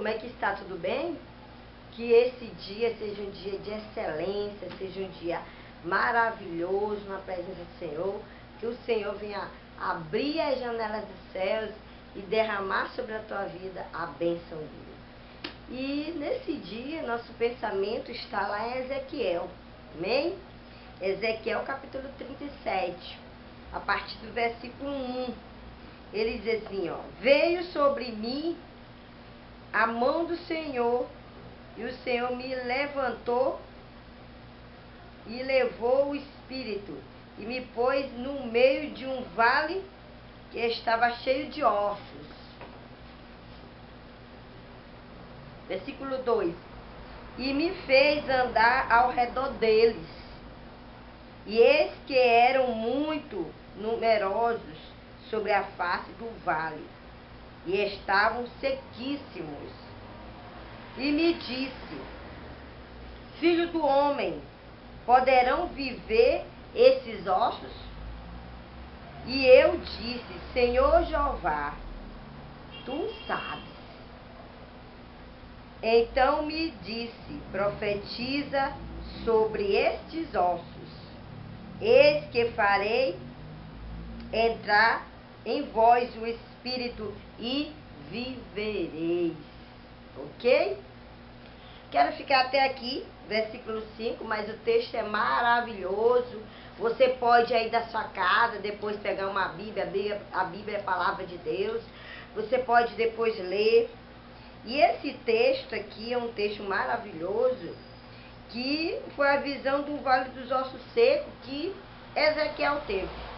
como é que está? Tudo bem? Que esse dia seja um dia de excelência, seja um dia maravilhoso na presença do Senhor, que o Senhor venha abrir as janelas dos céus e derramar sobre a tua vida a bênção dele. E nesse dia, nosso pensamento está lá em Ezequiel, amém? Ezequiel capítulo 37, a partir do versículo 1, ele diz assim, ó: veio sobre mim a mão do Senhor, e o Senhor me levantou e levou o Espírito, e me pôs no meio de um vale que estava cheio de ossos. Versículo 2: e me fez andar ao redor deles, e eis que eram muito numerosos sobre a face do vale, e estavam sequíssimos. E me disse: filho do homem, poderão viver esses ossos? E eu disse: Senhor Jeová, tu sabes. Então me disse: profetiza sobre estes ossos. Eis que farei entrar em vós o Espírito e vivereis. Ok? Quero ficar até aqui, versículo 5, mas o texto é maravilhoso. Você pode aí da sua casa, depois pegar uma Bíblia, a Bíblia é a palavra de Deus. Você pode depois ler. E esse texto aqui é um texto maravilhoso, que foi a visão do Vale dos Ossos Secos que Ezequiel teve.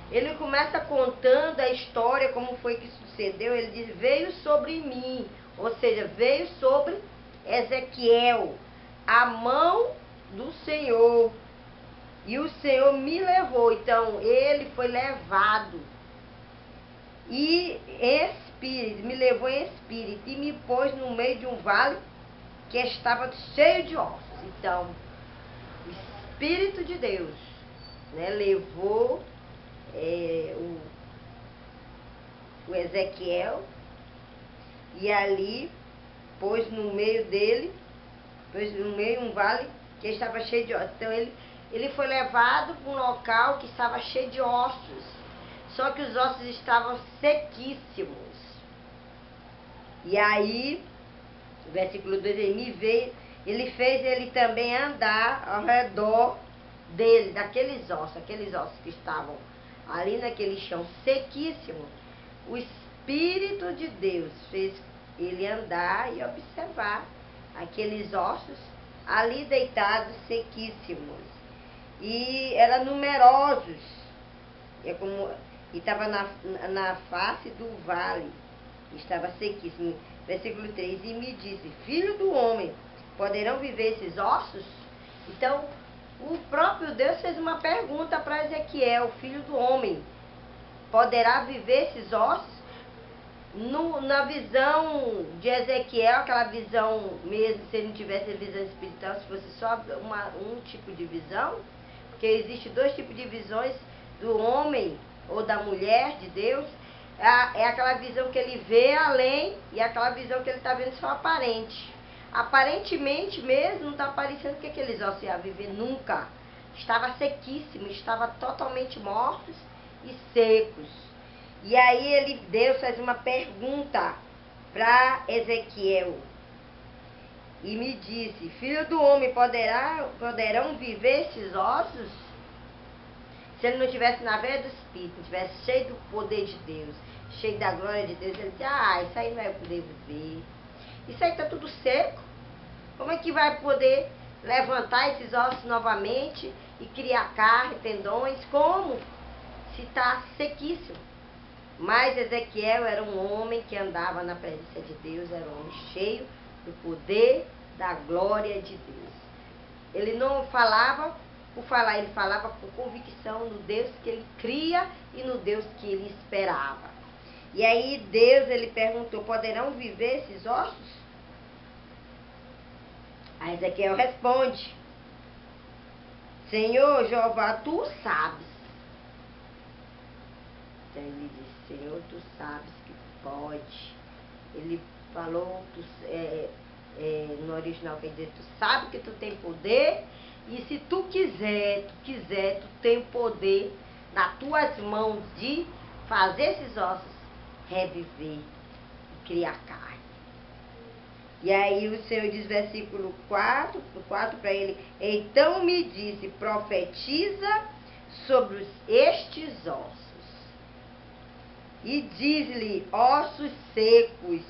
Ele começa contando a história, como foi que sucedeu. Ele diz: veio sobre mim, ou seja, veio sobre Ezequiel a mão do Senhor, e o Senhor me levou. Então ele foi levado e espírito, me levou em espírito e me pôs no meio de um vale que estava cheio de ossos. Então o Espírito de Deus, né, levou o Ezequiel, e ali pôs no meio dele, pôs no meio um vale que estava cheio de ossos. Então ele foi levado para um local que estava cheio de ossos, só que os ossos estavam sequíssimos. E aí, o versículo 2, ele fez ele também andar ao redor dele, daqueles ossos que estavam ali naquele chão sequíssimo. O Espírito de Deus fez ele andar e observar aqueles ossos ali deitados sequíssimos. E eram numerosos. E estava na face do vale. Estava sequíssimo. Versículo 3. E me disse: filho do homem, poderão viver esses ossos? Então, o próprio Deus fez uma pergunta para Ezequiel: filho do homem, poderá viver esses ossos? Na visão de Ezequiel, aquela visão mesmo, se ele não tivesse a visão espiritual, se fosse só um tipo de visão, porque existe dois tipos de visões, do homem ou da mulher de Deus. É aquela visão que ele vê além, e aquela visão que ele está vendo só aparente. Aparentemente mesmo não está parecendo que aqueles ossos iam viver nunca. Estava sequíssimo, estava totalmente mortos e secos. E aí Deus faz uma pergunta para Ezequiel. E me disse: filho do homem, poderão viver esses ossos? Se ele não tivesse na veia do Espírito, não tivesse cheio do poder de Deus, cheio da glória de Deus, ele disse: isso aí não vai poder viver. Isso aí está tudo seco. Como é que vai poder levantar esses ossos novamente e criar carne, tendões? Como? Se está sequíssimo. Mas Ezequiel era um homem que andava na presença de Deus, era um homem cheio do poder, da glória de Deus. Ele não falava por falar, ele falava com convicção no Deus que ele cria e no Deus que ele esperava. E aí Deus, ele perguntou: poderão viver esses ossos? Aí Ezequiel responde: Senhor Jeová, tu sabes. Então ele disse: Senhor, tu sabes que pode. ele falou, no original quer dizer, tu sabe que tu tem poder, e se tu quiser, tu tem poder nas tuas mãos de fazer esses ossos reviver e criar carne. E aí o Senhor diz, versículo 4 para ele, então me disse, profetiza sobre estes ossos, e diz-lhe, ossos secos,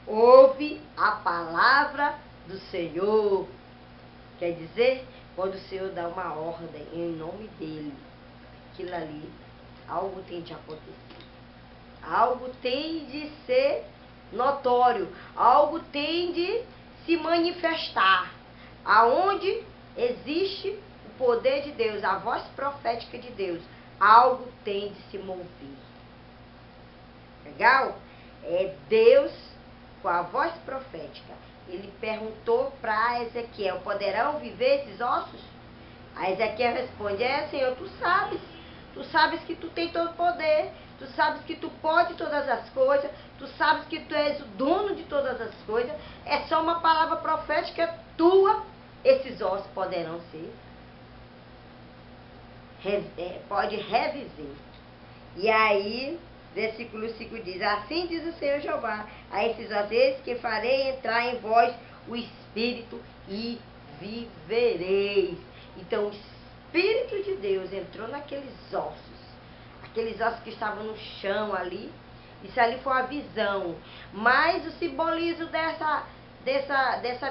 ouve a palavra do Senhor. Quer dizer, quando o Senhor dá uma ordem em nome dele, aquilo ali, algo tem de acontecer. Algo tem de ser notório. Algo tem de se manifestar. Aonde existe o poder de Deus, a voz profética de Deus, algo tem de se mover. Legal? É Deus, com a voz profética, ele perguntou para Ezequiel, poderão viver esses ossos? A Ezequiel responde, Senhor, tu sabes que tu tem todo o poder, tu sabes que tu pode todas as coisas, tu sabes que tu és o dono de todas as coisas, é só uma palavra profética tua, esses ossos poderão ser, pode reviver. E aí, versículo 5 diz, assim diz o Senhor Jeová, a esses ossos que farei entrar em vós o Espírito e vivereis. Então o Espírito de Deus entrou naqueles ossos que estavam no chão ali. Isso ali foi a visão. Mas o simbolismo dessa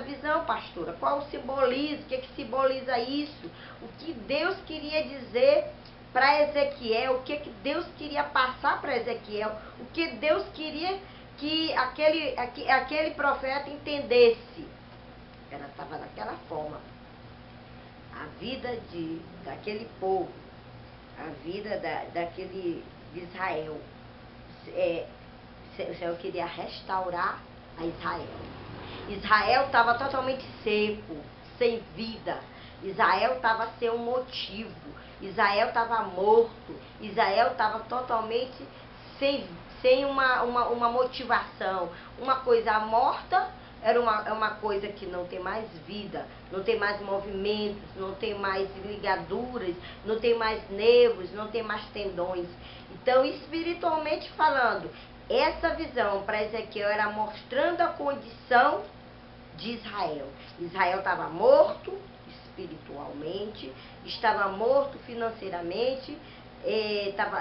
visão, pastora, qual o simbolismo? O que simboliza isso? O que Deus queria dizer para Ezequiel? O que Deus queria passar para Ezequiel? O que Deus queria que aquele profeta entendesse? Ela estava daquela forma. A vida daquele povo, a vida de Israel. O Senhor queria restaurar a Israel. Israel estava totalmente seco, sem vida. Israel estava sem um motivo. Israel estava morto. Israel estava totalmente sem uma motivação. Uma coisa morta é uma coisa que não tem mais vida, não tem mais movimentos, não tem mais ligaduras, não tem mais nervos, não tem mais tendões. Então, espiritualmente falando, essa visão para Ezequiel era mostrando a condição de Israel. Israel estava morto espiritualmente, estava morto financeiramente,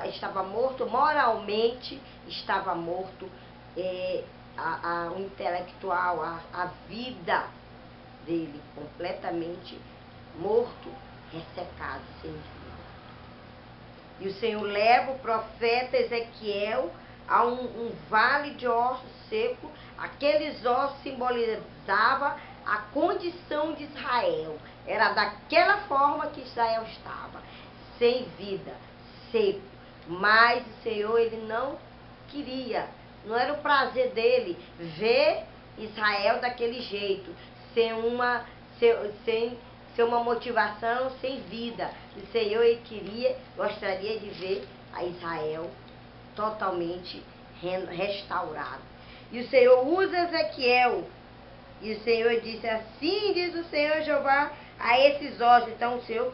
estava morto moralmente, estava morto o intelectual, a vida dele completamente morto, ressecado, sem vida. E o Senhor leva o profeta Ezequiel a um vale de ossos secos. Aqueles ossos simbolizavam a condição de Israel. Era daquela forma que Israel estava, sem vida, seco. Mas o Senhor, ele não queria, não era o prazer dele ver Israel daquele jeito, sem uma motivação, sem vida. O Senhor, ele gostaria de ver a Israel totalmente restaurado. E o Senhor usa Ezequiel, e o Senhor disse, assim diz o Senhor Jeová a esses ossos. Então o Senhor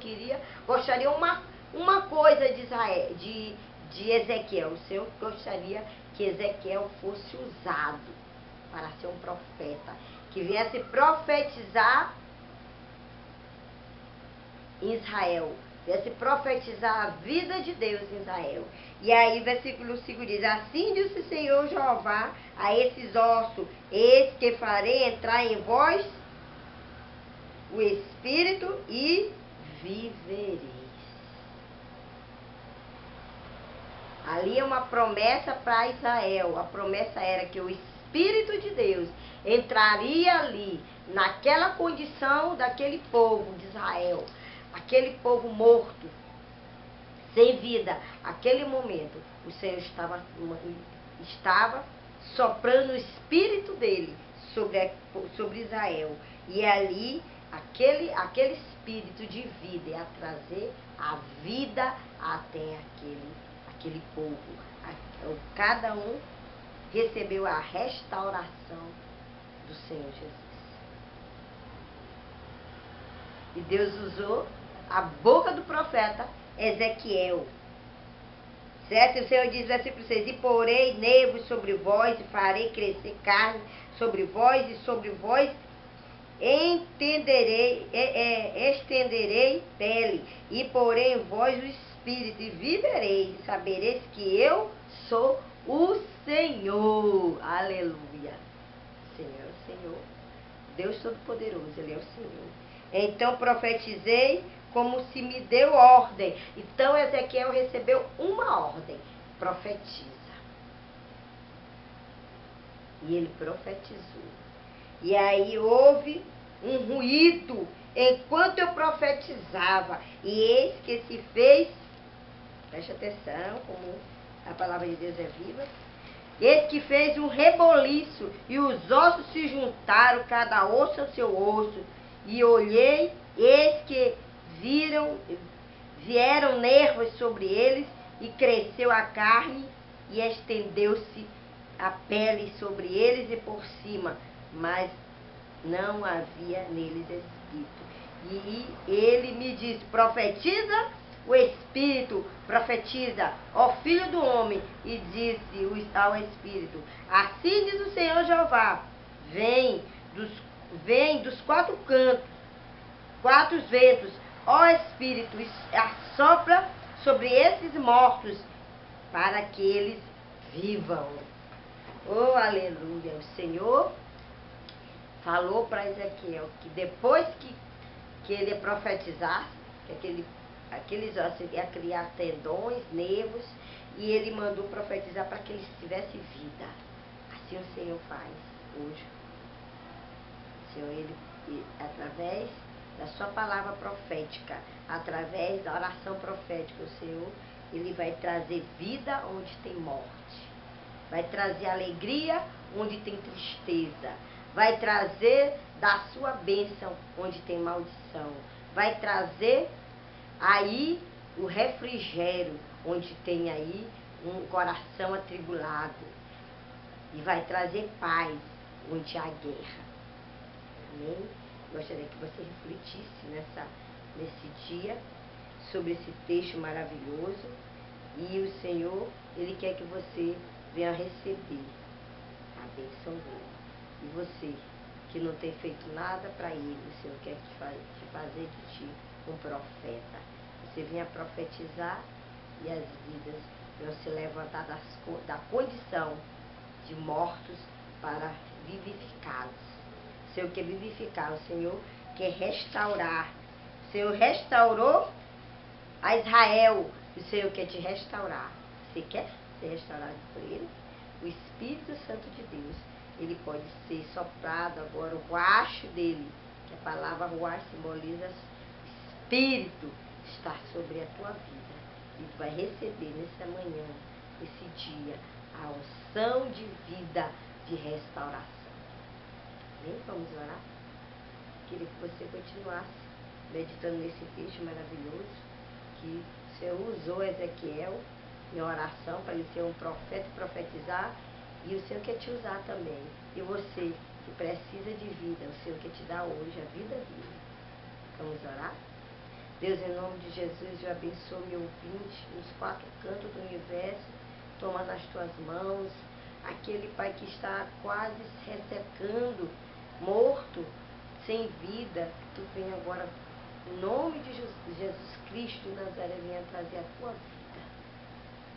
gostaria uma coisa de Ezequiel. O Senhor gostaria que Ezequiel fosse usado para ser um profeta, que viesse profetizar em Israel, viesse profetizar a vida de Deus em Israel. E aí, versículo 5 diz, assim disse o Senhor Jeová a esses ossos, eis que farei entrar em vós o Espírito e vivereis. Ali é uma promessa para Israel. A promessa era que o Espírito de Deus entraria ali, naquela condição daquele povo de Israel, aquele povo morto, sem vida. Aquele momento, o Senhor estava soprando o Espírito dele sobre Israel. E ali, aquele Espírito de vida ia trazer a vida até aquele povo. Cada um recebeu a restauração do Senhor Jesus. E Deus usou a boca do profeta Ezequiel. Certo? O Senhor diz, versículo 6, e porei nervos sobre vós, e farei crescer carne sobre vós, e sobre vós estenderei pele, e porei em vós o espírito, e vivereis, e sabereis que eu sou o Senhor. Aleluia. Senhor, Senhor. Deus Todo-Poderoso, Ele é o Senhor. Então profetizei como se me deu ordem. Então Ezequiel recebeu uma ordem: profetiza. E ele profetizou. E aí houve um ruído enquanto eu profetizava. E eis que se fez, preste atenção, como a palavra de Deus é viva. Eis que fez um reboliço, e os ossos se juntaram, cada osso ao seu osso. E olhei, eis que vieram nervos sobre eles, e cresceu a carne, e estendeu-se a pele sobre eles e por cima, mas não havia neles espírito. E ele me disse, profetiza o Espírito, profetiza, ó filho do homem, e disse ao Espírito, assim diz o Senhor Jeová, vem dos quatro cantos, quatro ventos, ó Espírito, assopra sobre esses mortos, para que eles vivam. Oh, aleluia! O Senhor falou para Ezequiel que depois que ele profetizasse, que aqueles ossos iam criar tendões, nervos, e ele mandou profetizar para que eles tivessem vida. Assim o Senhor faz hoje. O Senhor, ele, através da sua palavra profética, através da oração profética, o Senhor, ele vai trazer vida onde tem morte. Vai trazer alegria onde tem tristeza. Vai trazer da sua bênção onde tem maldição. Vai trazer aí o refrigério onde tem aí um coração atribulado. E vai trazer paz onde há guerra. Amém? Gostaria que você refletisse nesse dia sobre esse texto maravilhoso. E o Senhor, Ele quer que você venha receber a bênção dele. E você, que não tem feito nada para ele, o Senhor quer te fazer de ti um profeta. Você venha profetizar e as vidas vão se levantar da condição de mortos para vivificados. O Senhor quer vivificar, o Senhor quer restaurar. O Senhor restaurou a Israel, o Senhor quer te restaurar. Você quer ser restaurado por Ele? O Espírito Santo de Deus, ele pode ser soprado agora, o ruacho dele, que a palavra ruach simboliza Espírito, está sobre a tua vida. E tu vai receber nessa manhã, nesse dia, a unção de vida, de restauração. Amém? Vamos orar? Queria que você continuasse meditando nesse texto maravilhoso, que o Senhor usou Ezequiel em oração para ele ser um profeta e profetizar, e o Senhor quer te usar também. E você que precisa de vida, o Senhor quer te dar hoje a vida dele. Vamos orar? Deus, em nome de Jesus, eu abençoo meu ouvinte nos quatro cantos do universo. Toma nas tuas mãos aquele Pai que está quase se ressecando, morto, sem vida. Tu vem agora, em nome de Jesus Cristo de Nazaré, venha trazer a tua vida.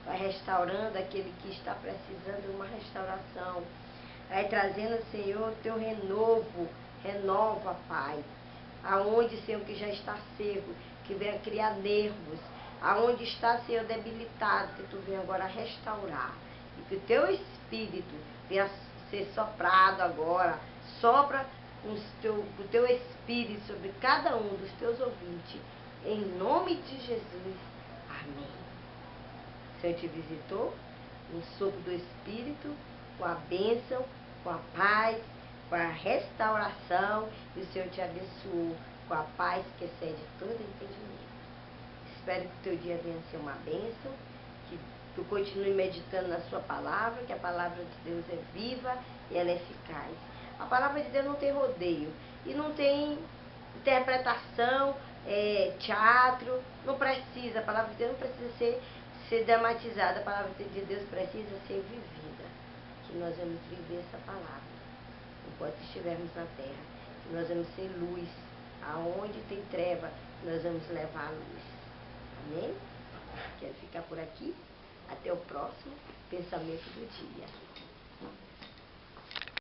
Vai restaurando aquele que está precisando de uma restauração. Vai trazendo, Senhor, teu renovo. Renova, Pai. Aonde, Senhor, que já está seco, que venha criar nervos. Aonde está, Senhor, debilitado, que tu venha agora restaurar. E que o teu Espírito venha ser soprado agora. Sopra o teu Espírito sobre cada um dos teus ouvintes. Em nome de Jesus. Amém. O Senhor te visitou, um sopro do Espírito, com a bênção, com a paz, com a restauração, e o Senhor te abençoou com a paz que excede todo entendimento. Espero que o teu dia venha ser uma bênção, que tu continue meditando na sua palavra, que a palavra de Deus é viva e ela é eficaz. A palavra de Deus não tem rodeio e não tem interpretação, teatro, não precisa, a palavra de Deus não precisa ser dramatizada, a palavra de Deus precisa ser vivida, que nós vamos viver essa palavra, enquanto estivermos na terra, que nós vamos ser luz, aonde tem treva, nós vamos levar a luz. Amém? Quero ficar por aqui, até o próximo pensamento do dia.